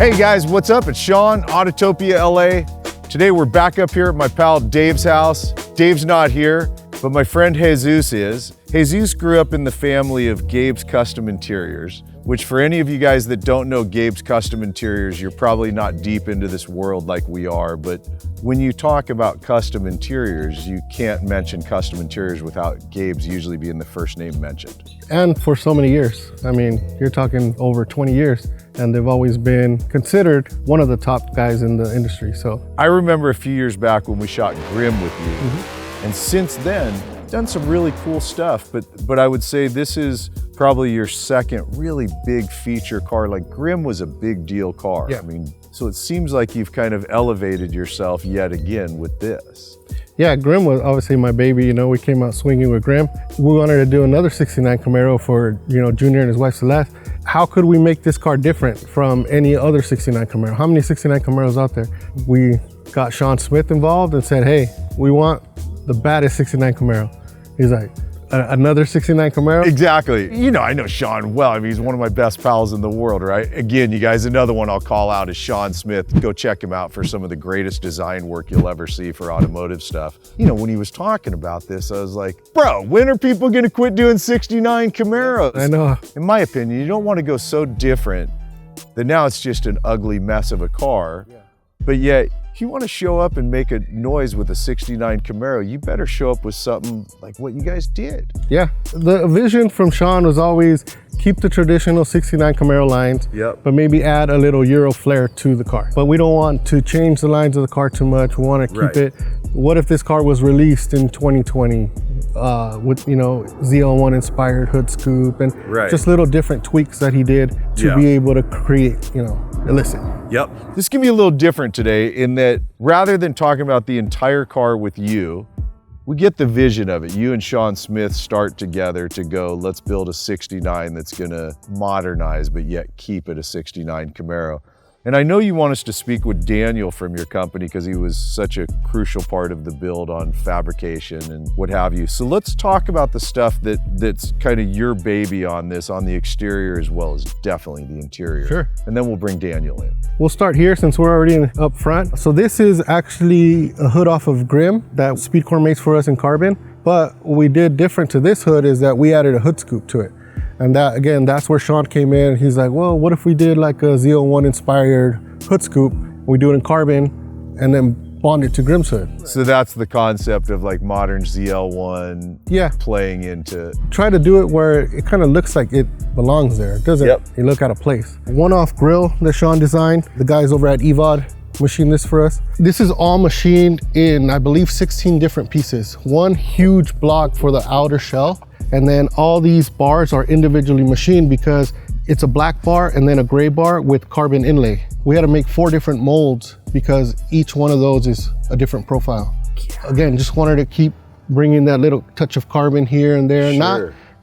Hey guys, what's up? It's Sean, Autotopia LA. Today we're back up here at my pal Dave's house. Dave's not here, but my friend Jesus is. Jesus grew up in the family of Gabe's Custom Interiors, which for any of you guys that don't know Gabe's Custom Interiors, you're probably not deep into this world like we are, but when you talk about custom interiors, you can't mention custom interiors without Gabe's usually being the first name mentioned. And for so many years. I mean, you're talking over 20 years, and they've always been considered one of the top guys in the industry, so. I remember a few years back when we shot Grim with you, and since then, done some really cool stuff, but I would say this is probably your second really big feature car. Like Grim was a big deal car. Yeah. I mean, so it seems like you've kind of elevated yourself yet again with this. Yeah, Grim was obviously my baby. You know, we came out swinging with Grim. We wanted to do another 69 Camaro for, you know, Junior and his wife Celeste. How could we make this car different from any other 69 Camaro? How many 69 Camaros out there? We got Sean Smith involved and said, hey, we want the baddest 69 Camaro. He's like, another 69 Camaro? Exactly. You know, I know Sean well. I mean, he's one of my best pals in the world, right? Again, you guys, another one I'll call out is Sean Smith. Go check him out for some of the greatest design work you'll ever see for automotive stuff. You know, when he was talking about this, I was like, bro, when are people gonna quit doing 69 Camaros? I know. In my opinion, you don't want to go so different that now it's just an ugly mess of a car, but yet, if you want to show up and make a noise with a 69 Camaro, you better show up with something like what you guys did. Yeah, the vision from Sean was always keep the traditional 69 Camaro lines, but maybe add a little Euro flair to the car. But we don't want to change the lines of the car too much. We want to keep it. What if this car was released in 2020 with, you know, ZL1 inspired hood scoop and just little different tweaks that he did to be able to create, you know, Illicit. Yep. This can be a little different today in that rather than talking about the entire car with you, we get the vision of it. You and Sean Smith start together to go, let's build a 69 that's gonna modernize, but yet keep it a 69 Camaro. And I know you want us to speak with Daniel from your company because he was such a crucial part of the build on fabrication and what have you. So let's talk about the stuff that's kind of your baby on this, on the exterior as well as definitely the interior. Sure. And then we'll bring Daniel in. We'll start here since we're already up front. So this is actually a hood off of Grim that Speedcore makes for us in carbon. But what we did different to this hood is that we added a hood scoop to it. And that, again, that's where Sean came in. He's like, well, what if we did like a ZL1 inspired hood scoop? We do it in carbon and then bond it to Grim's hood. So that's the concept of like modern ZL1 playing into. Try to do it where it kind of looks like it belongs there. It doesn't you look out of place. One-off grill that Sean designed. The guys over at EVOD machined this for us. This is all machined in, I believe, 16 different pieces. One huge block for the outer shell. And then all these bars are individually machined because it's a black bar and then a gray bar with carbon inlay. We had to make 4 different molds because each one of those is a different profile. Again, just wanted to keep bringing that little touch of carbon here and there.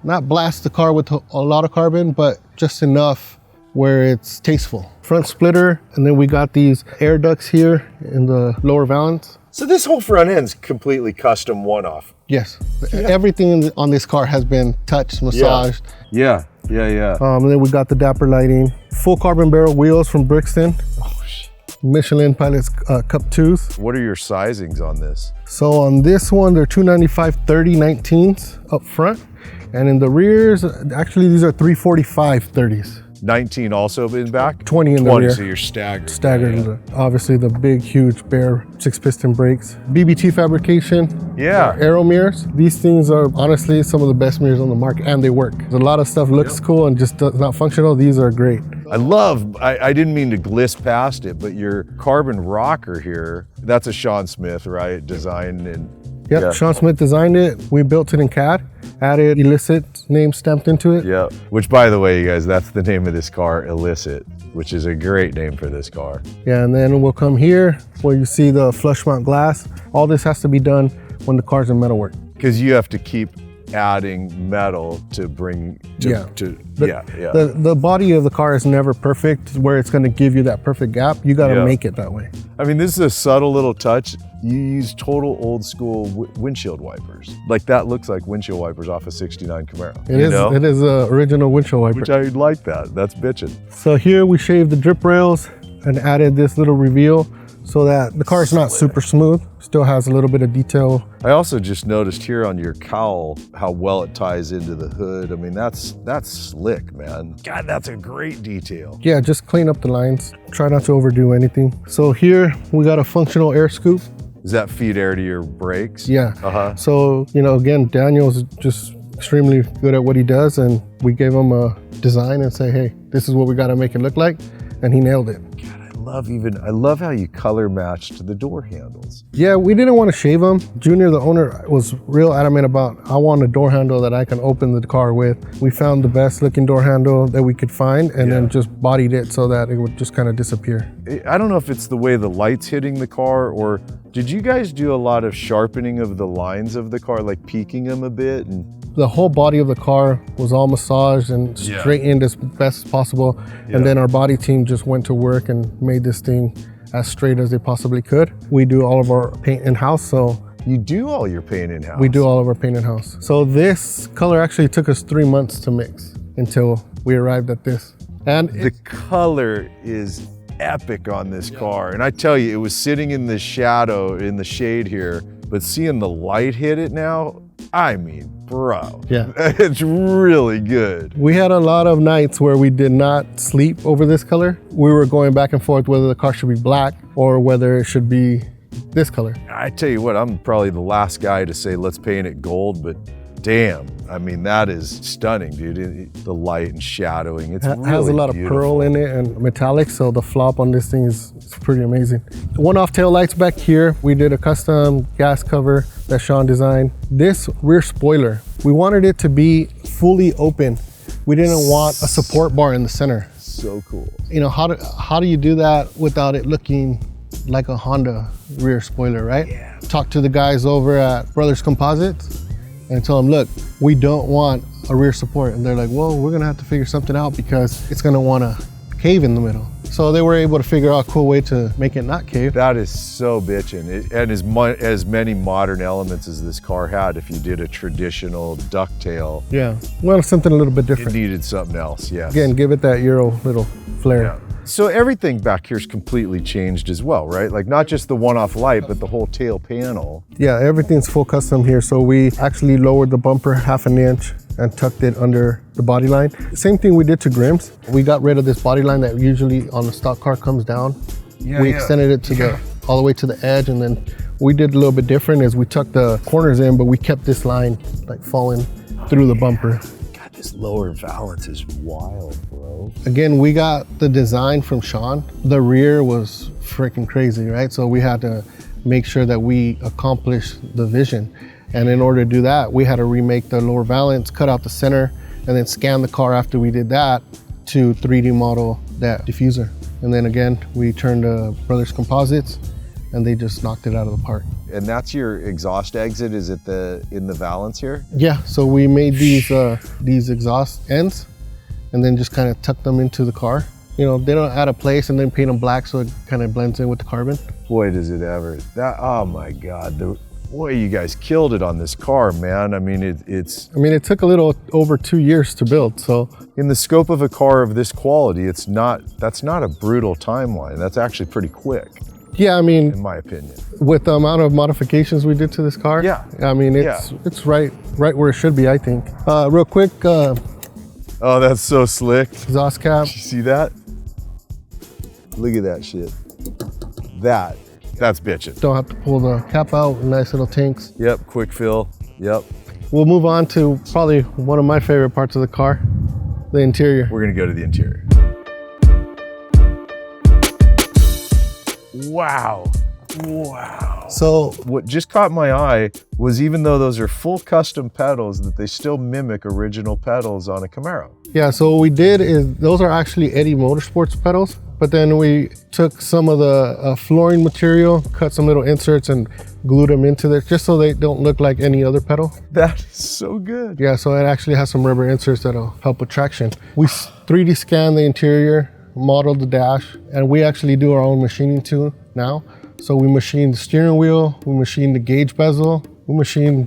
Not blast the car with a lot of carbon, but just enough where it's tasteful. Front splitter, and then we got these air ducts here in the lower valance. So this whole front end's completely custom one-off. Yes, everything on this car has been touched, massaged. Yeah. And then we got the Dapper lighting. Full carbon barrel wheels from Brixton. Michelin Pilot's Cup 2s. What are your sizings on this? So on this one, they're 295 30 19s up front. And in the rears, actually these are 345 30s. 19 also in back? 20 in the rear. So you're staggered. Staggered. Obviously the big, huge, bare 6-piston brakes. BBT fabrication. Aero mirrors. These things are honestly some of the best mirrors on the market, and they work. A lot of stuff looks cool and just does not functional. These are great. I didn't mean to gliss past it, but your carbon rocker here, that's a Sean Smith, right? Designed and Sean Smith designed it. We built it in CAD, added Illicit name stamped into it. Which, by the way, you guys, that's the name of this car, Illicit, which is a great name for this car. And then we'll come here where you see the flush mount glass. All this has to be done when the car's in metalwork. Because you have to keep adding metal to bring the body of the car is never perfect where it's going to give you that perfect gap. You got to make it that way. I mean, this is a subtle little touch. You use total old school windshield wipers. Like that looks like windshield wipers off a 69 Camaro. It is original windshield wiper. Which I like that. That's bitchin'. So here we shave the drip rails. and added this little reveal so that the car is not super smooth, still has a little bit of detail. I also just noticed here on your cowl how well it ties into the hood. I mean, that's slick, man. God, that's a great detail. Yeah, just clean up the lines. Try not to overdo anything. So here we got a functional air scoop. Does that feed air to your brakes? Yeah. So, you know, again, Daniel's just extremely good at what he does, and we gave him a design and say, hey, this is what we got to make it look like, and he nailed it. I love how you color matched the door handles. Yeah, we didn't want to shave them. Junior, the owner, was real adamant about, I want a door handle that I can open the car with. We found the best looking door handle that we could find, and then just bodied it so that it would just kind of disappear. I don't know if it's the way the light's hitting the car, or did you guys do a lot of sharpening of the lines of the car, like peaking them a bit? And the whole body of the car was all massaged and straightened as best as possible. And then our body team just went to work and made this thing as straight as they possibly could. We do all of our paint in-house, so. You do all your paint in-house? We do all of our paint in-house. So this color actually took us 3 months to mix until we arrived at this. And the color is epic on this car. And I tell you, it was sitting in the shadow, in the shade here, but seeing the light hit it now, I mean, bro, it's really good. We had a lot of nights where we did not sleep over this color. We were going back and forth whether the car should be black or whether it should be this color. I tell you what, I'm probably the last guy to say let's paint it gold, but damn, I mean, that is stunning, dude. The light and shadowing, it's really has a lot beautiful. Of pearl in it and metallic, so the flop on this thing is pretty amazing. One-off tail lights back here. We did a custom gas cover that Sean designed. This rear spoiler, we wanted it to be fully open. We didn't want a support bar in the center. So cool. You know, how do you do that without it looking like a Honda rear spoiler, right? Yeah. Talk to the guys over at Brothers Composites and tell them, look, we don't want a rear support. And they're like, well, we're gonna have to figure something out because it's gonna wanna cave in the middle. So they were able to figure out a cool way to make it not cave. That is so bitchin'. And as many modern elements as this car had, if you did a traditional ducktail. Yeah, well, something a little bit different. It needed something else, yes. Again, give it that Euro little flair. Yeah. So everything back here's completely changed as well, right? Like not just the one-off light, but the whole tail panel. Yeah, everything's full custom here. So we actually lowered the bumper 1/2 inch and tucked it under the body line. Same thing we did to Grimm's. We got rid of this body line that usually on the stock car comes down. We extended it to all the way to the edge, and then we did a little bit different is we tucked the corners in, but we kept this line like falling through the bumper. God, this lower valance is wild, bro. Again, we got the design from Sean. The rear was freaking crazy, right? So we had to make sure that we accomplished the vision. And in order to do that, we had to remake the lower valance, cut out the center, and then scan the car after we did that to 3D model that diffuser. And then again, we turned to Brothers Composites, and they just knocked it out of the park. And that's your exhaust exit, is it in the valance here? Yeah, so we made these exhaust ends, and then just kind of tucked them into the car. You know, they don't add a place and then paint them black so it kind of blends in with the carbon. Boy, does it ever. Oh my God. Boy, you guys killed it on this car, man. I mean, it took a little over 2 years to build, so. In the scope of a car of this quality, that's not a brutal timeline. That's actually pretty quick. Yeah, I mean. In my opinion. With the amount of modifications we did to this car. Yeah. I mean, it's right where it should be, I think. Real quick. Oh, that's so slick. Exhaust cap. Did you see that? Look at that shit. That's bitchin'. Don't have to pull the cap out, nice little tanks. Yep, quick fill, yep. We'll move on to probably one of my favorite parts of the car, the interior. We're gonna go to the interior. Wow. So what just caught my eye was even though those are full custom pedals, that they still mimic original pedals on a Camaro. Yeah, so what we did is those are actually Eddie Motorsports pedals, but then we took some of the flooring material, cut some little inserts and glued them into there just so they don't look like any other pedal. That is so good. Yeah, so it actually has some rubber inserts that'll help with traction. We 3D scanned the interior, modeled the dash, and we actually do our own machining too now. So we machined the steering wheel, we machined the gauge bezel, we machined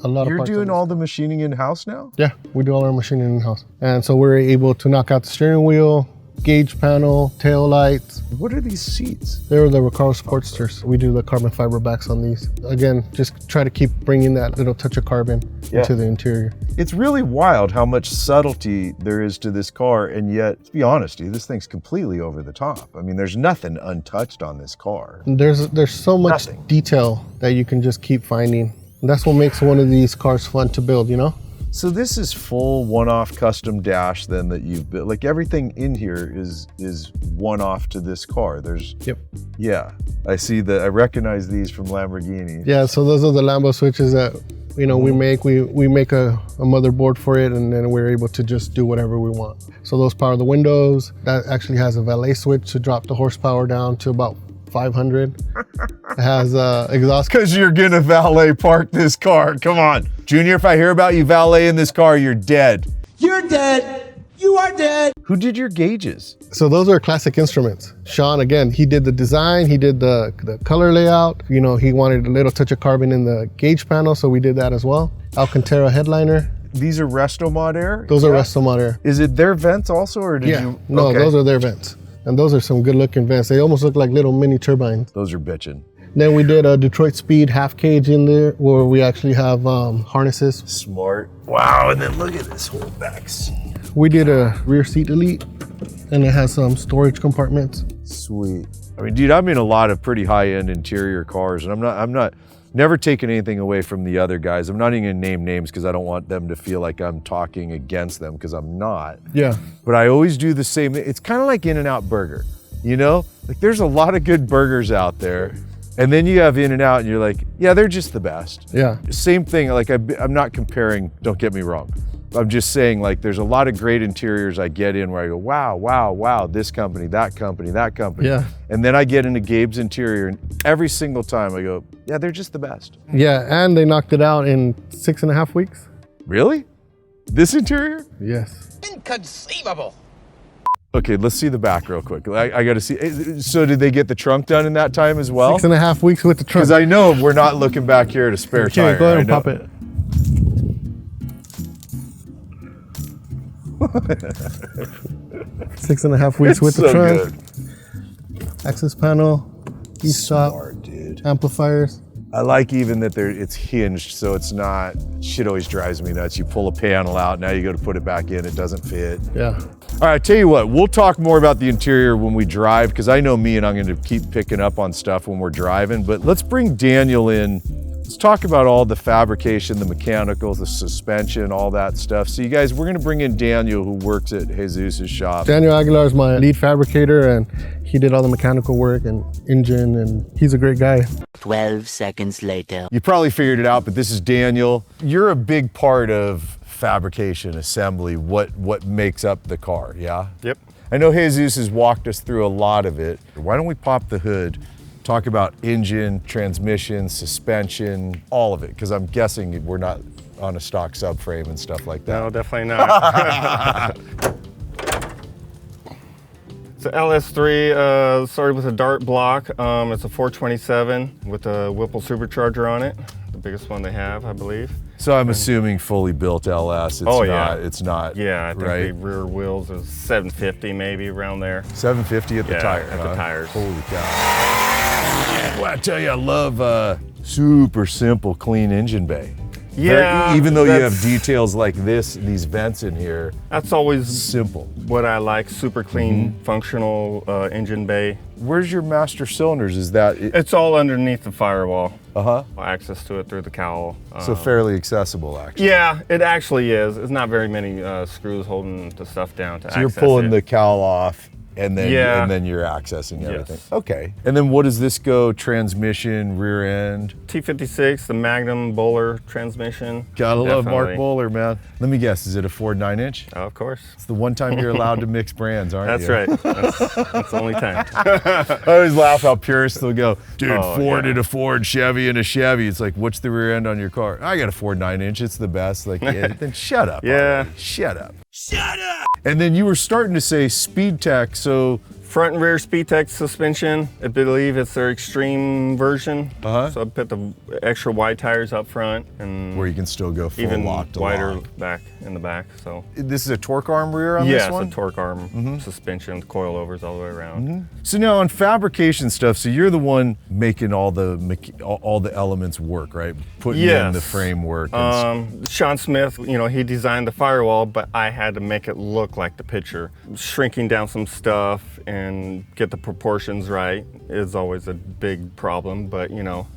a lot of parts. You're doing all the machining in-house now? Yeah, we do all our machining in-house. And so we're able to knock out the steering wheel, gauge panel, tail lights. What are these seats? They're the Recaro Sportsters. We do the carbon fiber backs on these. Again, just try to keep bringing that little touch of carbon into the interior. It's really wild how much subtlety there is to this car, and yet, to be honest with you, this thing's completely over the top. I mean, there's nothing untouched on this car. There's so much detail that you can just keep finding. And that's what makes one of these cars fun to build, you know? So this is full one-off custom dash then that you've built. Like everything in here is one-off to this car. There's, yeah, I see that. I recognize these from Lamborghini. Yeah, so those are the Lambo switches that, you know, we make. We make a motherboard for it, and then we're able to just do whatever we want. So those power the windows. That actually has a valet switch to drop the horsepower down to about 500. It has exhaust. Because you're gonna valet park this car. Come on. Junior, if I hear about you valeting this car, you're dead. You're dead. You are dead. Who did your gauges? So those are Classic Instruments. Sean, again, he did the design, he did the color layout. You know, he wanted a little touch of carbon in the gauge panel, so we did that as well. Alcantara headliner. These are Restomod Air? Those are Restomod Air. Is it their vents also, or did you? No, those are their vents. And those are some good looking vents. They almost look like little mini turbines. Those are bitchin'. Then we did a Detroit Speed half cage in there where we actually have harnesses. Smart. Wow, and then look at this whole back seat. We did a rear seat elite, and it has some storage compartments. Sweet. I mean, dude, I'm in a lot of pretty high-end interior cars, and I'm not never taking anything away from the other guys. I'm not even gonna name names because I don't want them to feel like I'm talking against them, because I'm not. Yeah. But I always do the same. It's kind of like In-N-Out Burger, you know? Like there's a lot of good burgers out there. And then you have In-N-Out and you're like, yeah, they're just the best. Yeah. Same thing, like I'm not comparing, don't get me wrong. I'm just saying, like, there's a lot of great interiors I get in where I go, wow, wow, wow, this company, that company, that company. Yeah. And then I get into Gabe's interior and every single time I go, yeah, they're just the best. Yeah, and they knocked it out in 6.5 weeks. Really? This interior? Yes. Inconceivable. Okay, let's see the back real quick. I gotta see. So did they get the trunk done in that time as well? 6.5 weeks with the trunk. Because I know we're not looking back here at a spare tire. Go ahead and pop it. 6.5 weeks with the trunk. Good. Access panel, e-stop, amplifiers. I like even that it's hinged, so it's not, shit always drives me nuts. You pull a panel out, now you go to put it back in, it doesn't fit. Yeah. All right, tell you what, we'll talk more about the interior when we drive, because I know me and I'm gonna keep picking up on stuff when we're driving, but let's bring Daniel in. Let's talk about all the fabrication, the mechanicals, the suspension, all that stuff. So you guys, we're gonna bring in Daniel, who works at Jesus's shop. Daniel Aguilar is my lead fabricator, and he did all the mechanical work and engine, and he's a great guy. 12 seconds later. You probably figured it out, but this is Daniel. You're a big part of fabrication, assembly, what makes up the car, yeah? Yep. I know Jesus has walked us through a lot of it. Why don't we pop the hood, talk about engine, transmission, suspension, all of it, because I'm guessing we're not on a stock subframe and stuff like that. No, definitely not. It's an LS3, started with a dart block. It's a 427 with a Whipple Supercharger on it. The biggest one they have, I believe. So I'm assuming fully built LS. It's it's not. Yeah, I think right? the rear wheels is 750 maybe, around there. 750 at the tire. At the tires. Holy cow. Well, I tell you, I love super simple, clean engine bay. Yeah. Even though you have details like this, these vents in here. That's always simple. What I like, super clean, functional engine bay. Where's your master cylinders? Is that? It's all underneath the firewall. Uh-huh. Access to it through the cowl. So fairly accessible, actually. Yeah, it actually is. There's not very many screws holding the stuff down to access it. So you're pulling the cowl off, and then you're accessing everything. Yes. Okay. And then what does this go? Transmission, rear end? T56, the Magnum Bowler transmission. Gotta love Mark Bowler, man. Let me guess, is it a Ford 9-inch? Oh, of course. It's the one time you're allowed to mix brands, aren't That's you? right. That's the only time. I always laugh how purists will go, dude, Ford yeah. and a Ford, Chevy and a Chevy. It's like, what's the rear end on your car? I got a Ford 9-inch, it's the best. Like, yeah, then shut up. Yeah. Already. Shut up. Shut up. And then you were starting to say speed tech, so Front and rear Speedtech suspension. I believe it's their extreme version. So I put the extra wide tires up front and where you can still go full even lock to wider lock. back in the back. So This is a torque arm rear on this one? it's a torque arm suspension, coilovers all the way around. So now on fabrication stuff, so you're the one making all the elements work, right? Putting in the framework. And Sean Smith, you know, he designed the firewall, but I had to make it look like the picture. Shrinking down some stuff and get the proportions right is always a big problem, but you know,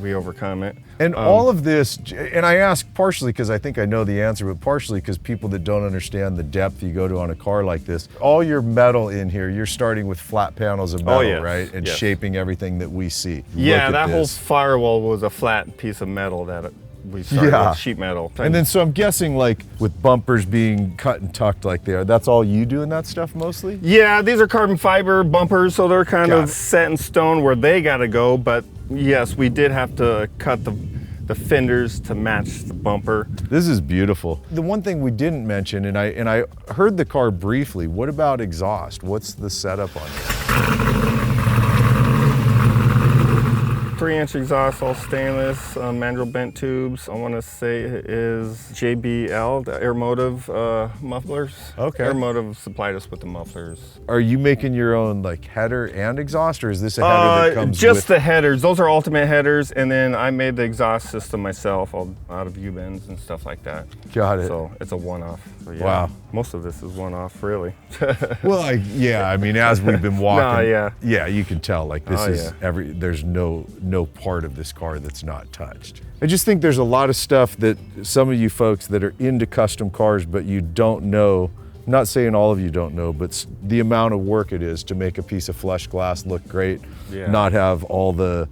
we overcome it. And all of this, and I ask partially because I think I know the answer, but partially because people that don't understand the depth you go to on a car like this, all your metal in here, you're starting with flat panels of metal, right? And shaping everything that we see. Yeah, that whole firewall was a flat piece of metal that we started with sheet metal. And then, so I'm guessing like with bumpers being cut and tucked like they are, that's all you doing that stuff mostly? Yeah, these are carbon fiber bumpers, so they're kind of set in stone where they gotta go, but yes, we did have to cut the fenders to match the bumper. This is beautiful. The one thing we didn't mention, and I heard the car briefly, what about exhaust? What's the setup on it? 3-inch exhaust, all stainless, mandrel bent tubes. I want to say it is JBL, the Airmotive mufflers. Okay. Airmotive supplied us with the mufflers. Are you making your own like header and exhaust, or is this a header that comes just the headers. Those are ultimate headers, and then I made the exhaust system myself, all out of U-bends and stuff like that. Got it. So it's a one-off. So yeah, wow. Most of this is one-off, really. Well, I mean, as we've been walking, yeah, you can tell like this is there's no part of this car that's not touched. I just think there's a lot of stuff that some of you folks that are into custom cars, but you don't know, I'm not saying all of you don't know, but the amount of work it is to make a piece of flush glass look great, not have all the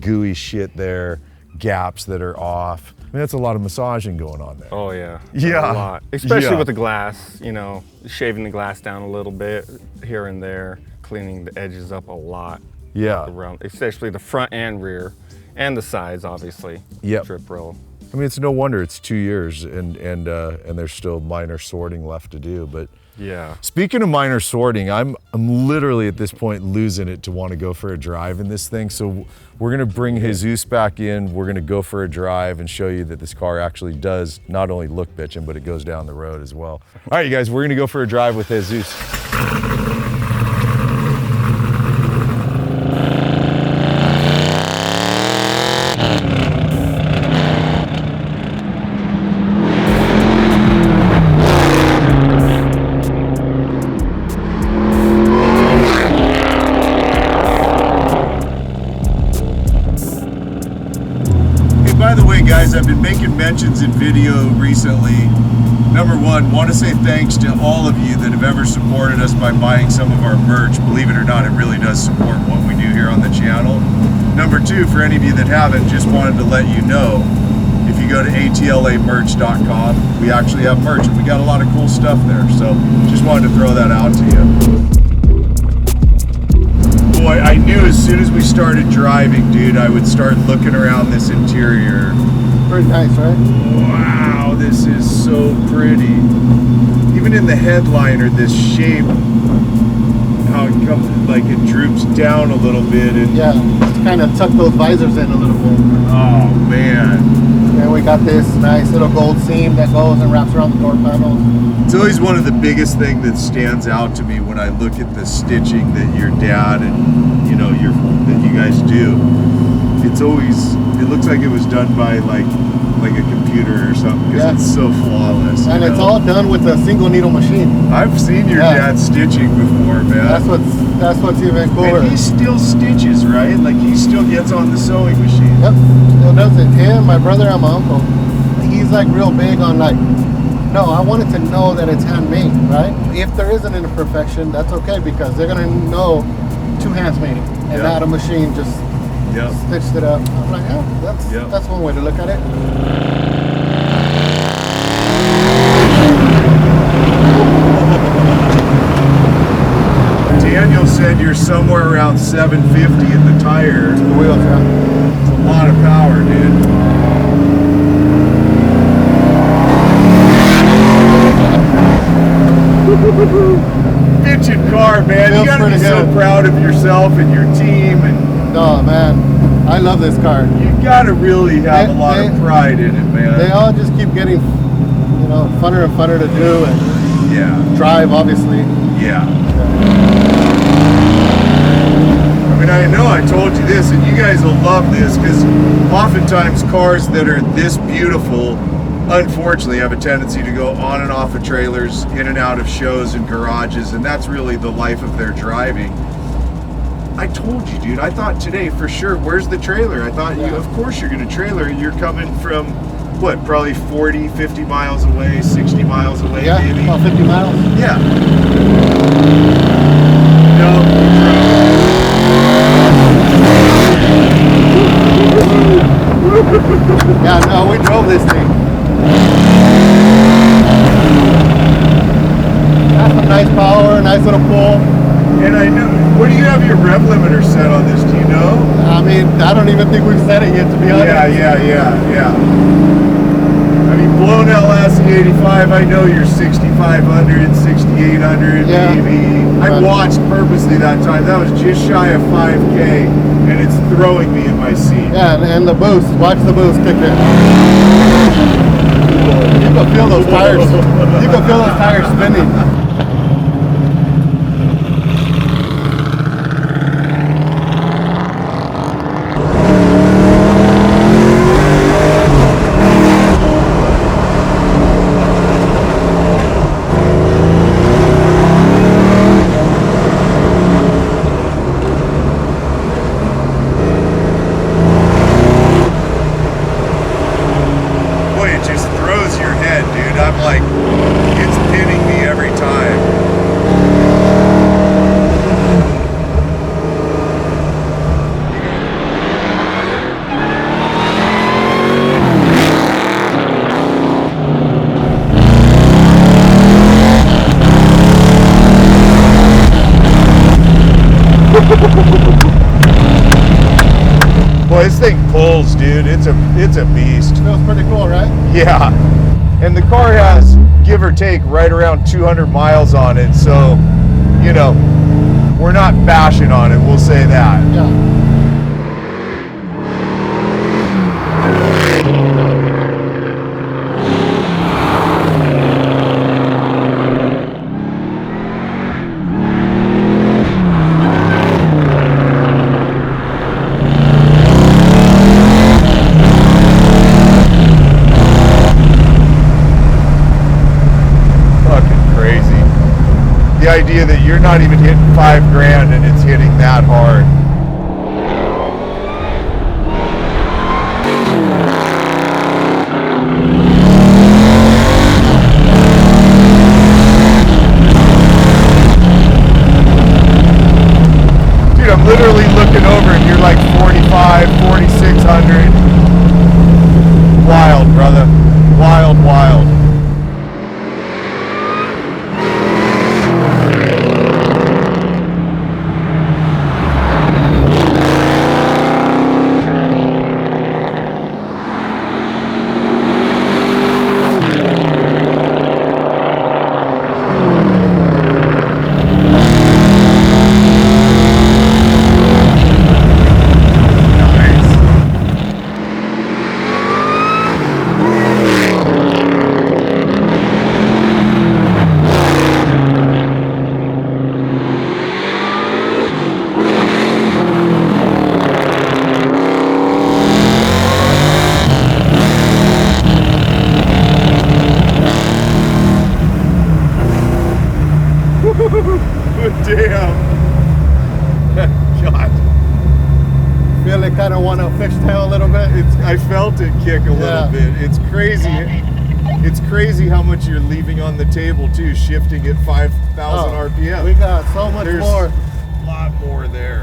gooey shit there, gaps that are off. I mean, that's a lot of massaging going on there. Oh yeah, yeah, a lot. Especially with the glass, you know, shaving the glass down a little bit here and there, cleaning the edges up a lot. Yeah, around, especially the front and rear, and the sides, obviously. Yep. Strip roll. I mean, it's no wonder it's 2 years and there's still minor sorting left to do. But yeah. Speaking of minor sorting, I'm literally at this point losing it to want to go for a drive in this thing. So we're gonna bring Jesus back in. We're gonna go for a drive and show you that this car actually does not only look bitchin', but it goes down the road as well. All right, you guys, we're gonna go for a drive with Jesus. Guys, I've been making mentions in video recently. Number one, want to say thanks to all of you that have ever supported us by buying some of our merch. Believe it or not, it really does support what we do here on the channel. Number two, for any of you that haven't, just wanted to let you know, if you go to atlamerch.com, we actually have merch and we got a lot of cool stuff there. So just wanted to throw that out to you. Boy, I knew as soon as we started driving, dude, I would start looking around this interior. Pretty nice, right? Wow, this is so pretty. Even in the headliner, this shape, how it comes, like it droops down a little bit. And yeah, just kind of tuck those visors in a little bit. Oh, man. And we got this nice little gold seam that goes and wraps around the door panels. It's always one of the biggest things that stands out to me when I look at the stitching that your dad and that you guys do. It's always, it looks like it was done by like a computer or something, because it's so flawless. And it's all done with a single needle machine. I've seen your dad stitching before, man. That's what's even cooler. And he still stitches, right? Like he still gets on the sewing machine. Yep, still does it. Him, my brother, and my uncle. He's like real big on like, no, I wanted to know that it's handmade, right? If there isn't an imperfection, that's okay, because they're gonna know two hands made it, and not a machine just stitched it up. I'm like, yeah, that's one way to look at it. Daniel said you're somewhere around 750 in the tire. The wheels, yeah. It's a lot of power, dude. Bitchin' car, man. Feels be so proud of yourself and your team. And oh man, I love this car. You've got to really have a lot of pride in it, man. They all just keep getting, you know, funner and funner to do and drive, obviously. Yeah. I mean, I know I told you this, and you guys will love this, because oftentimes cars that are this beautiful, unfortunately, have a tendency to go on and off of trailers, in and out of shows and garages, and that's really the life of their driving. I told you, dude, I thought today for sure, where's the trailer? I thought, of course you're going to trailer. You're coming from, what, probably 40, 50 miles away, 60 miles away, maybe? About 50 miles. Yeah. No. Yeah, no, we drove this thing. Got some nice power, nice little pull. And I know, what do you have your rev limiter set on this, do you know? I mean, I don't even think we've set it yet, to be honest. Yeah. I mean, blown LS E85, I know you're 6,500, 6,800 maybe. I watched purposely that time. That was just shy of 5K, and it's throwing me in my seat. Yeah, and the boost. Watch the boost kick in. You can feel those tires. You can feel those tires spinning. Boy, this thing pulls, dude. It's a beast. Feels pretty cool, right? Yeah. And the car has, give or take, right around 200 miles on it. So, you know, we're not bashing on it. We'll say that. Yeah. The idea that you're not even hitting $5,000 and it's hitting that hard. Dude, I'm literally looking over and you're like 45, 4,600. Wild, brother. Wild. Damn. God. Feel it kind of want to fishtail a little bit? I felt it kick a little bit. It's crazy. It's crazy how much you're leaving on the table too, shifting at 5,000 RPM. We got so much more. A lot more there.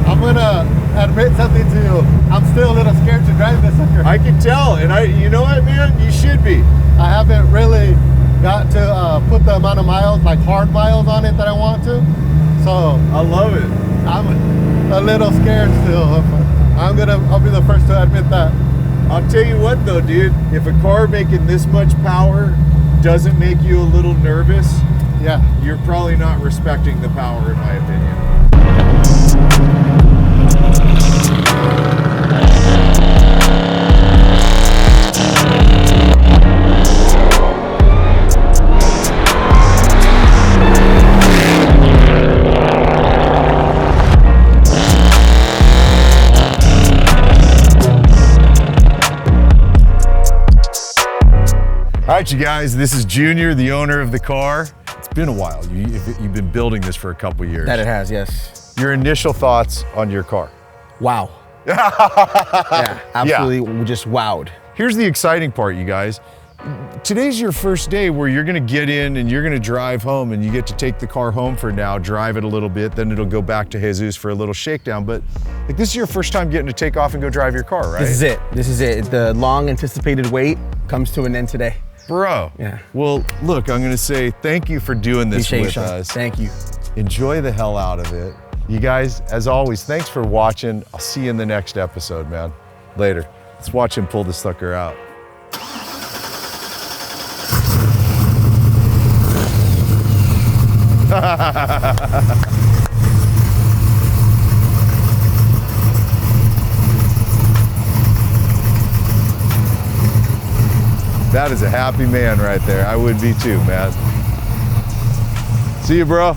I'm gonna admit something to you. I'm still a little scared to drive this sucker. I can tell, and you know what, man? You should be. I haven't really got to put the amount of miles, like hard miles on it that I want to. So I love it. I'm a little scared still. I'll be the first to admit that. I'll tell you what though, dude, if a car making this much power doesn't make you a little nervous, Yeah. you're probably not respecting the power in my opinion. All right, you guys, this is Junior, the owner of the car. It's been a while. You've been building this for a couple years. That it has, yes. Your initial thoughts on your car? Wow. Yeah, absolutely just wowed. Here's the exciting part, you guys. Today's your first day where you're gonna get in and you're gonna drive home and you get to take the car home for now, drive it a little bit, then it'll go back to Jesus for a little shakedown. But like, this is your first time getting to take off and go drive your car, right? This is it. This is it. The long anticipated wait comes to an end today. Bro. Yeah. Well, look, I'm gonna say thank you for doing this Appreciate with you, Sean. us. Thank you. Enjoy the hell out of it. You guys, as always, thanks for watching. I'll see you in the next episode, man. Later. Let's watch him pull this sucker out. That is a happy man right there. I would be too, man. See you, bro.